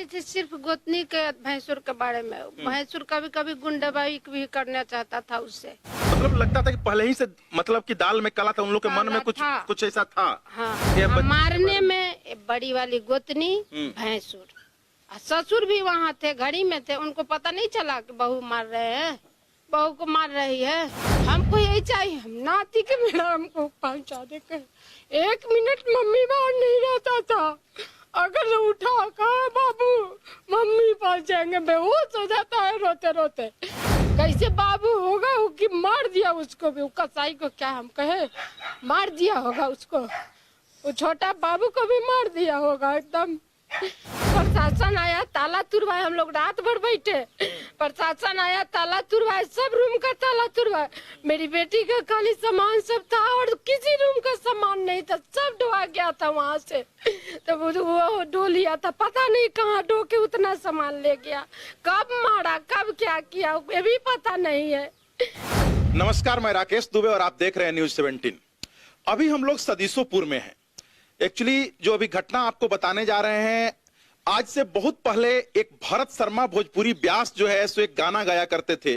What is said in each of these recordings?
चाहती थी सिर्फ गोतनी के भैंसुर के बारे में। भैंसुर कभी कभी गुंडाबाई भी करना चाहता था उससे। मतलब लगता था कि पहले ही से मतलब कि दाल में काला था, उन लोग के मन में कुछ ऐसा था। हाँ, मारने में बड़ी वाली गोतनी भैंसुर, ससुर भी वहाँ थे, घड़ी में थे। उनको पता नहीं चला कि बहू मार रहे हैं, बहू को मार रही है। हमको यही चाहिए, हम नाती के मेरा हमको पहुँचा दे कर। 1 मिनट मम्मी बाहर नहीं रहता था, अगर उठा कहा बाबू मम्मी पास जाएंगे, बेहोश हो जाता है रोते रोते। कैसे बाबू होगा कि मार दिया उसको भी, कसाई को क्या हम कहे, मार दिया होगा उसको, वो छोटा बाबू को भी मार दिया होगा एकदम। प्रशासन आया, ताला तुड़वाए, हम लोग रात भर बैठे। प्रशासन आया, ताला तुड़वाए, सब रूम का ताला तुड़वाए। मेरी बेटी का खाली सामान सब था और किसी रूम का सामान नहीं था, सब ढोआ गया था वहाँ से। तो वो ढो लिया था, पता नहीं कहाँ ढो के उतना सामान ले गया, कब मारा कब क्या किया ये भी पता नहीं है। नमस्कार, मैं राकेश दुबे और आप देख रहे हैं न्यूज 17। अभी हम लोग सदीसोपुर में हैं। एक्चुअली जो अभी घटना आपको बताने जा रहे हैं, आज से बहुत पहले एक भरत शर्मा भोजपुरी व्यास जो है सो एक गाना गाया करते थे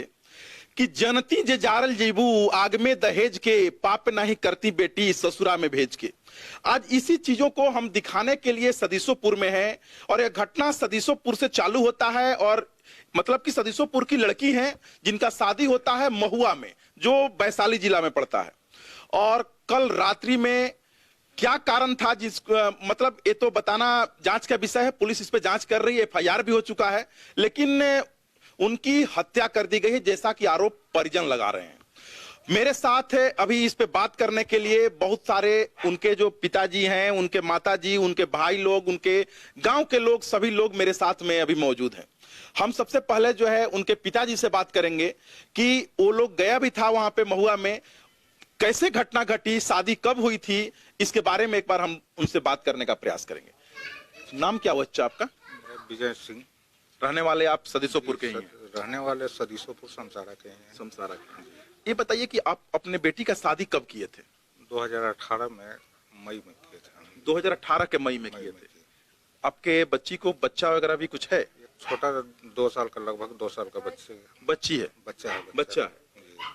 कि जनती जे जारल जेबू आग में दहेज के, पाप नहीं करती बेटी ससुरा में भेज के। आज इसी चीजों को हम दिखाने के लिए सदीसोपुर में है और यह घटना सदीसोपुर से चालू होता है। और मतलब कि सदीसोपुर की लड़की है जिनका शादी होता है महुआ में, जो वैशाली जिला में पड़ता है। और कल रात्रि में क्या कारण था मतलब ये तो बताना जांच का विषय है। पुलिस इस पे जांच कर रही है, FIR भी हो चुका है, लेकिन उनकी हत्या कर दी गई है जैसा कि आरोप परिजन लगा रहे हैं। मेरे साथ है अभी इस पे बात करने के लिए बहुत सारे उनके जो पिताजी हैं, उनके माताजी, उनके भाई लोग, उनके गांव के लोग, सभी लोग मेरे साथ में अभी मौजूद हैं। हम सबसे पहले जो है उनके पिताजी से बात करेंगे कि वो लोग गया भी था वहां पे महुआ में, कैसे घटना घटी, शादी कब हुई थी, इसके बारे में एक बार हम उनसे बात करने का प्रयास करेंगे। नाम क्या हुआ बच्चा आपका? विजय सिंह। रहने वाले आप सदीसोपुर के ही हैं? रहने वाले सदीसोपुर समसारा के हैं। समसारा के। ये बताइए कि आप अपने बेटी का शादी कब किए थे? 2018 में मई में किए थे। 2018 के मई में किए थे। आपके बच्ची को बच्चा वगैरह भी कुछ है? छोटा 2 साल का, लगभग 2 साल का बच्ची है। बच्चा है।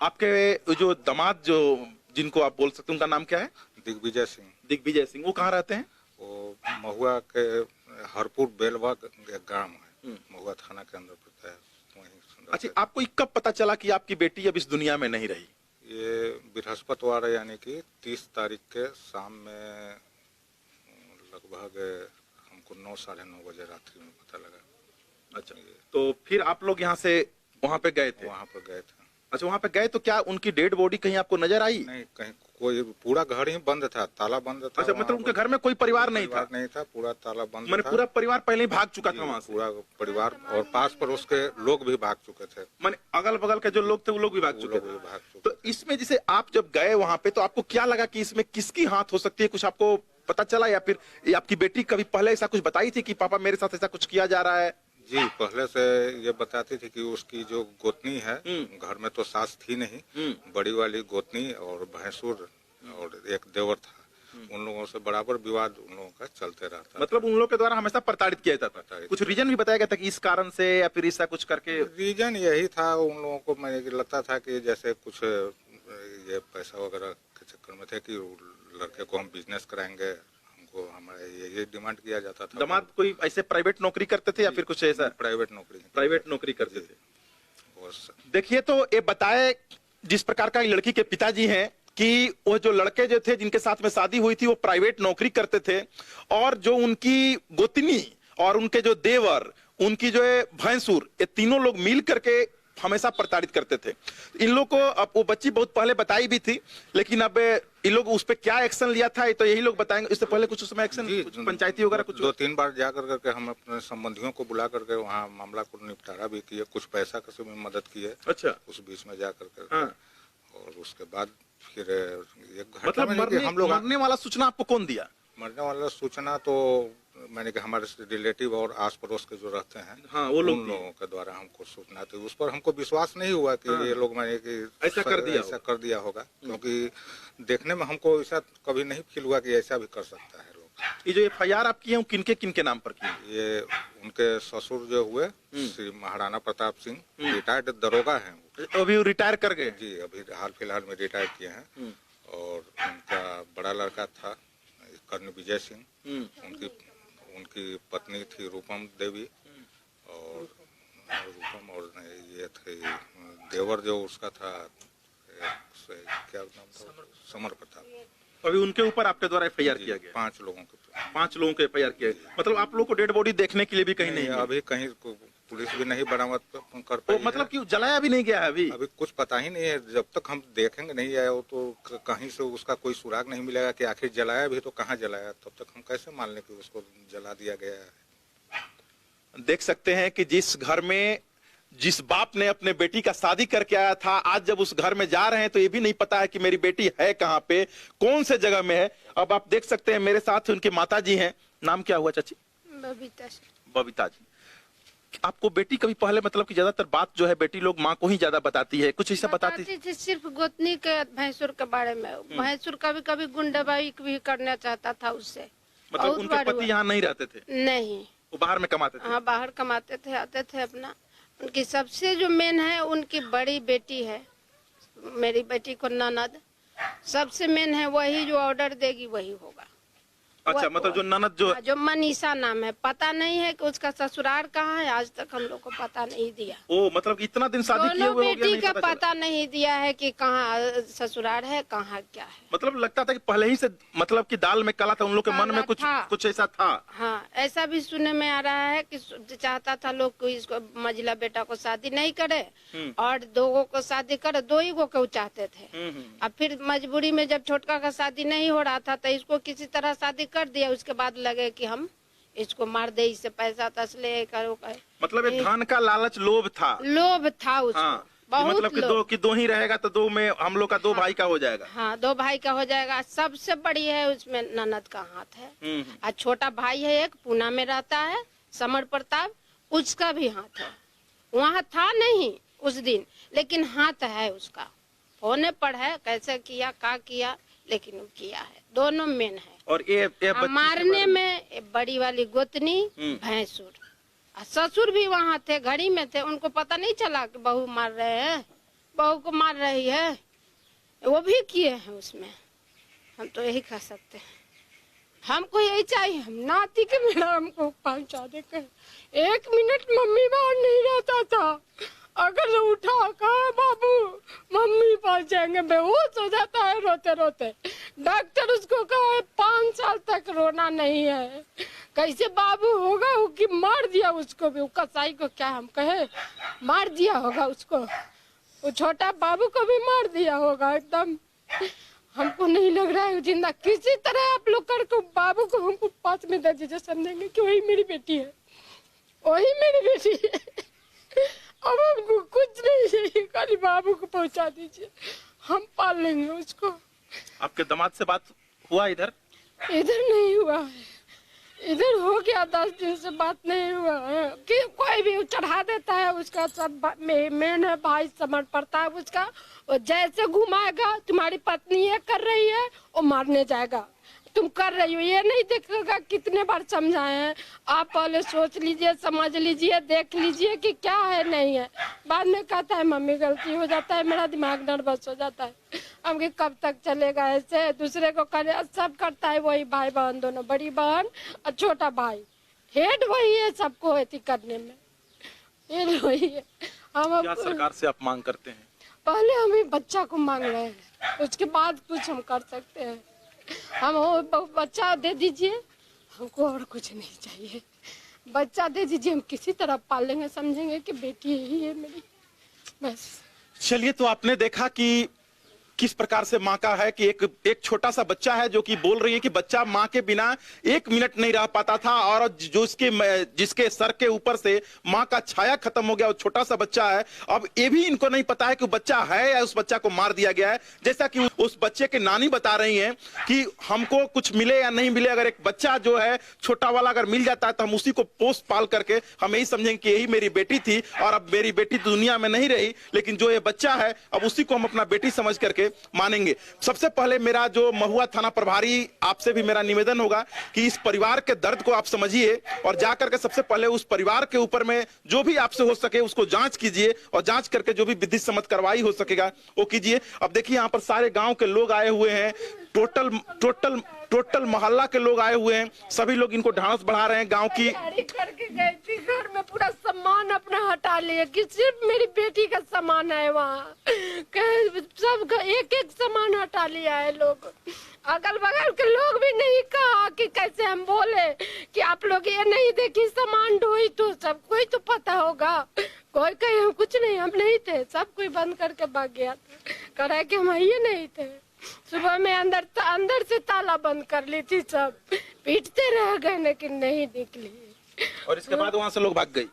आपके जो दामाद जो जिनको आप बोल सकते हैं उनका नाम क्या है? दिग्विजय सिंह। दिग्विजय सिंह। वो कहाँ रहते हैं? वो महुआ के हरपुर बेलवा गांव है, महुआ थाना के अंदर पड़ता है। अच्छा, आपको कब पता चला कि आपकी बेटी अब इस दुनिया में नहीं रही? ये बृहस्पतिवार यानी कि 30 तारीख के शाम में लगभग हमको 9 साढ़े 9 बजे रात्रि में पता लगा। अच्छा, तो फिर आप लोग यहाँ से वहाँ पे गए थे? वहाँ पर गए थे। अच्छा, वहाँ पे गए तो क्या उनकी डेड बॉडी कहीं आपको नजर आई? नहीं, कहीं कोई, पूरा घर ही बंद था, ताला बंद था। अच्छा, मतलब उनके घर में कोई परिवार नहीं था? नहीं था, पूरा ताला बंद मैंने था। पूरा परिवार पहले ही भाग चुका था वहाँ से? पूरा परिवार और पास पड़ोस के लोग भी भाग चुके थे। मैंने अगल बगल के जो लोग थे वो लोग भी भाग चुके थे। तो इसमें जैसे आप जब गए वहाँ पे तो आपको क्या लगा कि इसमें किसकी हाथ हो सकती है? कुछ आपको पता चला या फिर आपकी बेटी कभी पहले ऐसा कुछ बताई थी कि पापा मेरे साथ ऐसा कुछ किया जा रहा है? जी, पहले से ये बताती थी कि उसकी जो गोतनी है, घर में तो सास थी नहीं, बड़ी वाली गोतनी और भैंसुर और एक देवर था, उन लोगों से बराबर विवाद उन लोगों का चलते रहता। मतलब उन लोगों के द्वारा हमेशा प्रताड़ित किया जाता था? कुछ रीजन भी बताया गया था कि इस कारण से या फिर ऐसा कुछ करके? रीजन यही था, उन लोगों को मुझे लगता था कि जैसे कुछ ये पैसा वगैरह के चक्कर में थे कि लड़के को हम बिजनेस कराएंगे, को हमारे ये डिमांड किया जाता था। दामाद कोई ऐसे प्राइवेट नौकरी करते थे या फिर कुछ ऐसा? प्राइवेट नौकरी करते थे। देखिए, तो ये बताए जिस प्रकार का लड़की के पिताजी हैं कि वो जो लड़के जो थे जिनके साथ में शादी हुई थी वो प्राइवेट नौकरी करते थे, और जो उनकी गोतनी और उनके जो देवर, उनकी जो है भैंसुर, ये तीनों लोग मिल करके हमेशा प्रताड़ित करते थे इन लोग को। अब वो बच्ची बहुत पहले बताई भी थी, लेकिन अब इन लोग उस पर क्या एक्शन लिया था तो यही लोग बताएंगे। इससे पहले कुछ उसमें एक्शन पंचायती वगैरह कुछ 2-3 बार जा करके हम अपने संबंधियों को बुला करके वहाँ मामला को निपटारा भी किए, कुछ पैसा से भी मदद किए। अच्छा, उस बीच में जा करके। हाँ। और उसके बाद फिर एक मतलब मरने वाला सूचना आपको कौन दिया? मरने वाला सूचना तो मैंने कि हमारे रिलेटिव और आस पड़ोस के जो रहते हैं, हाँ, वो लोगों के द्वारा हमको सूचना थी। उस पर हमको विश्वास नहीं हुआ कि ये लोग मैंने कि ऐसा कर दिया होगा, क्योंकि देखने में हमको ऐसा कभी नहीं फील हुआ कि ऐसा भी कर सकता है लोग। ये जो FIR आप किए हैं किनके किनके नाम पर किए? ये उनके ससुर जो हुए श्री महाराणा प्रताप सिंह, रिटायर्ड दरोगा हैं। अभी वो रिटायर कर गए? जी, अभी हाल फिलहाल में रिटायर किए हैं। और उनका बड़ा लड़का था कर्ण विजय सिंह, उनकी पत्नी थी रूपम देवी, और रूपम और ये थे देवर जो उसका था, क्या नाम था, समर प्रताप। अभी उनके ऊपर आपके द्वारा FIR किया गया? 5 लोगों के। 5 लोगों को FIR किया गया। मतलब आप लोग को डेड बॉडी देखने के लिए भी कहीं नहीं? अभी कहीं पुलिस भी नहीं बरामद कर तो पाई। मतलब कि जलाया भी नहीं गया है अभी? अभी कुछ पता ही नहीं है, जब तक हम देखेंगे नहीं आया हो तो कहीं से उसका कोई सुराग नहीं मिलेगा कि आखिर जलाया भी तो कहाँ जलाया, तब तक हम कैसे मान लें कि उसको जला दिया गया है। देख सकते हैं कि जिस घर में जिस बाप ने अपने बेटी का शादी करके आया था, आज जब उस घर में जा रहे हैं तो ये भी नहीं पता है कि मेरी बेटी है कहाँ पे, कौन से जगह में है। अब आप देख सकते हैं मेरे साथ उनकी माता जी हैं। नाम क्या हुआ चाची? बबीता जी। आपको बेटी कभी पहले मतलब कि ज्यादातर बात जो है बेटी लोग माँ को ही ज्यादा बताती है, कुछ ऐसा बताती थी? सिर्फ गोतनी के भैंसुर के बारे में। भैंसुर कभी कभी गुंडाबाई भी करना चाहता था उससे। मतलब उनके पति यहाँ नहीं रहते थे? नहीं, वो बाहर में कमाते थे? हाँ, बाहर कमाते थे, आते थे अपना। उनकी सबसे जो मेन है उनकी बड़ी बेटी है, मेरी बेटी को ननद सबसे मेन है, वही जो ऑर्डर देगी वही होगा। अच्छा, मतलब जो ननद जो मनीषा नाम है, पता नहीं है कि उसका ससुराल कहाँ है, आज तक हम लोग को पता नहीं दिया। ओ, मतलब इतना दिन शादी किए हुए हो गया, बेटी का पता नहीं दिया है कि कहाँ ससुराल है, कहाँ क्या है। मतलब लगता था कि पहले ही से मतलब कि दाल में काला था, उन लोग के मन में कुछ ऐसा था। हाँ, ऐसा भी सुनने में आ रहा है कि चाहता था लोग को इसको मझिला बेटा को शादी नहीं करे और 2 को शादी करे, 2 ही को चाहते थे। अब फिर मजबूरी में जब छोटका का शादी नहीं हो रहा था तो इसको किसी तरह शादी कर दिया। उसके बाद लगे कि हम इसको मार दे, इससे पैसा तसले करो। मतलब एक धन का लालच, लोभ था उसको। हाँ, बहुत मतलब कि दो ही रहेगा तो 2 में हम लोग का 2 भाई का हो जाएगा। हाँ, 2 भाई का हो जाएगा। सबसे बड़ी है उसमें ननद का हाथ है। और छोटा भाई है एक, पूना में रहता है, समर प्रताप, उसका भी हाथ है। वहाँ था नहीं उस दिन, लेकिन हाथ है उसका। होने पर है कैसे किया, का किया, लेकिन वो किया है। दोनों मेन है। और ये मारने में बड़ी वाली गोतनी, भैंसुर, ससुर भी वहाँ थे, घड़ी में थे। उनको पता नहीं चला कि बहू मार रहे हैं, बहू को मार रही है, वो भी किए हैं उसमें। हम तो यही कह सकते हैं, हमको यही चाहिए, हम नाती के बिना हमको पहुँचा दे कर। 1 मिनट मम्मी बाहर नहीं रहता था, अगर उठा कहा बाबू मम्मी पास जाएंगे, बेहोश हो जाता है रोते रोते। डॉक्टर उसको कहा 5 साल तक रोना नहीं है। कैसे बाबू होगा कि मार दिया उसको भी, कसाई को क्या हम कहे, मार दिया होगा उसको, वो छोटा बाबू को भी मार दिया होगा एकदम। हमको नहीं लग रहा है जिंदा। किसी तरह आप लोग करके बाबू को हमको पास में दे दीजिए, समझेंगे कि वही मेरी बेटी है, वही मेरी बेटी है। अब हमको कुछ नहीं चाहिए, खाली बाबू को पहुंचा दीजिए, हम पाल लेंगे उसको। आपके दामाद से बात हुआ इधर? इधर नहीं हुआ है, इधर हो गया 10 दिन से बात नहीं हुआ है। कि कोई भी चढ़ा देता है उसका, सब मेन है भाई समर प्रताप उसका। वो जैसे घुमाएगा, तुम्हारी पत्नी ये कर रही है, वो मारने जाएगा, तुम कर रही हो, ये नहीं देखेगा। कितने बार समझाए हैं, आप पहले सोच लीजिए, समझ लीजिए, देख लीजिए कि क्या है नहीं है। बाद में कहता है मम्मी गलती हो जाता है, मेरा दिमाग नर्वस हो जाता है। हम कि कब तक चलेगा ऐसे, दूसरे को करे, सब करता है वही, भाई बहन दोनों, बड़ी बहन और छोटा भाई, हेड वही है सबको ऐसी करने में, ये वही है। हम क्या सरकार से आप मांग करते हैं? पहले हमें बच्चा को मांग रहे हैं, उसके बाद कुछ हम कर सकते हैं। हम बच्चा दे दीजिए, हमको और कुछ नहीं चाहिए, बच्चा दे दीजिए, हम किसी तरह पाल लेंगे, समझेंगे कि बेटी यही है मेरी, बस। चलिए, तो आपने देखा कि किस प्रकार से माँ का है कि एक छोटा सा बच्चा है जो कि बोल रही है कि बच्चा माँ के बिना 1 मिनट नहीं रह पाता था, और जो जिसके सर के ऊपर से माँ का छाया खत्म हो गया, वो छोटा सा बच्चा है। अब ये भी इनको नहीं पता है कि बच्चा है या उस बच्चा को मार दिया गया है। जैसा कि उस बच्चे के नानी बता रही हैं कि हमको कुछ मिले या नहीं मिले, अगर एक बच्चा जो है छोटा वाला अगर मिल जाता है तो हम उसी को पोस पाल करके हम यही समझेंगे कि यही मेरी बेटी थी, और अब मेरी बेटी दुनिया में नहीं रही, लेकिन जो ये बच्चा है अब उसी को हम अपना बेटी समझ करके मानेंगे। सबसे पहले मेरा जो महुआ थाना प्रभारी, आपसे भी मेरा निवेदन होगा कि इस परिवार के दर्द को आप समझिए और जाकर के सबसे पहले उस परिवार के ऊपर में जो भी आपसे हो सके उसको जांच कीजिए और जांच करके जो भी विधि सम्मत कार्रवाई हो सकेगा वो कीजिए। अब देखिए यहाँ पर सारे गांव के लोग आए हुए हैं, टोटल मोहल्ला के लोग आए हुए हैं, सभी लोग इनको ढांढस बढ़ा रहे हैं। गांव की करके गई थी, घर में पूरा सामान अपना हटा लिए कि सिर्फ मेरी बेटी का सामान है, वहाँ सब एक एक सामान हटा लिया है लोग। अगल बगल के लोग भी नहीं कहा कि कैसे हम बोले कि आप लोग ये नहीं देखी सामान ढोई, तो सब कोई तो पता होगा, कोई कहे हम कुछ नहीं, हम नहीं थे, सब कोई बंद करके भाग गया था, कह कि हम ये नहीं थे। सुबह में अंदर से ताला बंद कर ली थी, सब पीटते रह गए लेकिन नहीं निकली। और इसके बाद वहां से लोग भाग गई।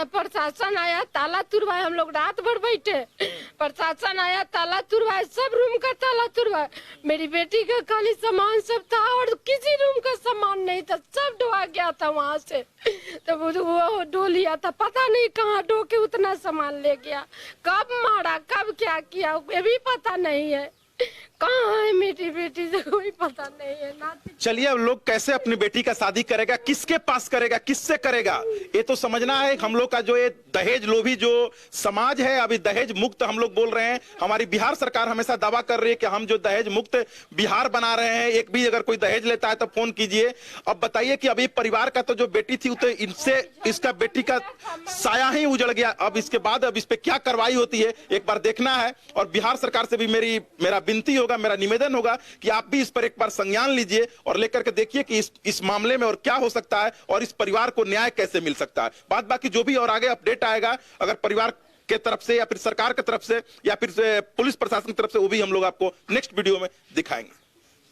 प्रशासन आया, ताला तुड़वाया, हम लोग रात भर बैठे, प्रशासन आया, ताला तुड़वाया, सब रूम का ताला तुड़वाया। मेरी बेटी का खाली सामान सब था और किसी रूम का सामान नहीं था, सब ढोआ गया था वहाँ से। तो वो ढो लिया था, पता नहीं कहाँ ढो के उतना सामान ले गया, कब मारा, कब क्या किया ये भी पता नहीं है, कहाँ है मेरी बेटी से कोई पता नहीं है। चलिए अब लोग कैसे अपनी बेटी का शादी करेगा, किसके पास करेगा, किससे करेगा, ये तो समझना है। हम लोग का जो ये दहेज लोभी जो समाज है, अभी दहेज मुक्त हम लोग बोल रहे हैं। हमारी बिहार सरकार हमेशा दावा कर रही है कि हम जो दहेज मुक्त बिहार बना रहे हैं। एक भी अगर कोई दहेज लेता है तो फोन कीजिए। अब बताइए कि अभी परिवार का तो जो बेटी थी तो इनसे इसका बेटी का साया ही उजड़ गया। अब इसके बाद अब इस पे क्या कार्रवाई होती है एक बार देखना है। और बिहार सरकार से भी मेरा विनती होगा, मेरा निवेदन होगा कि आप भी इस पर एक बार संज्ञान लीजिए और लेकर के देखिए कि इस मामले में और क्या हो सकता है और इस परिवार को न्याय कैसे मिल सकता है। बात बाकी जो भी और आगे अपडेट आएगा अगर परिवार के तरफ से या फिर सरकार की तरफ से या फिर पुलिस प्रशासन की तरफ से, वो भी हम लोग आपको नेक्स्ट वीडियो में दिखाएंगे।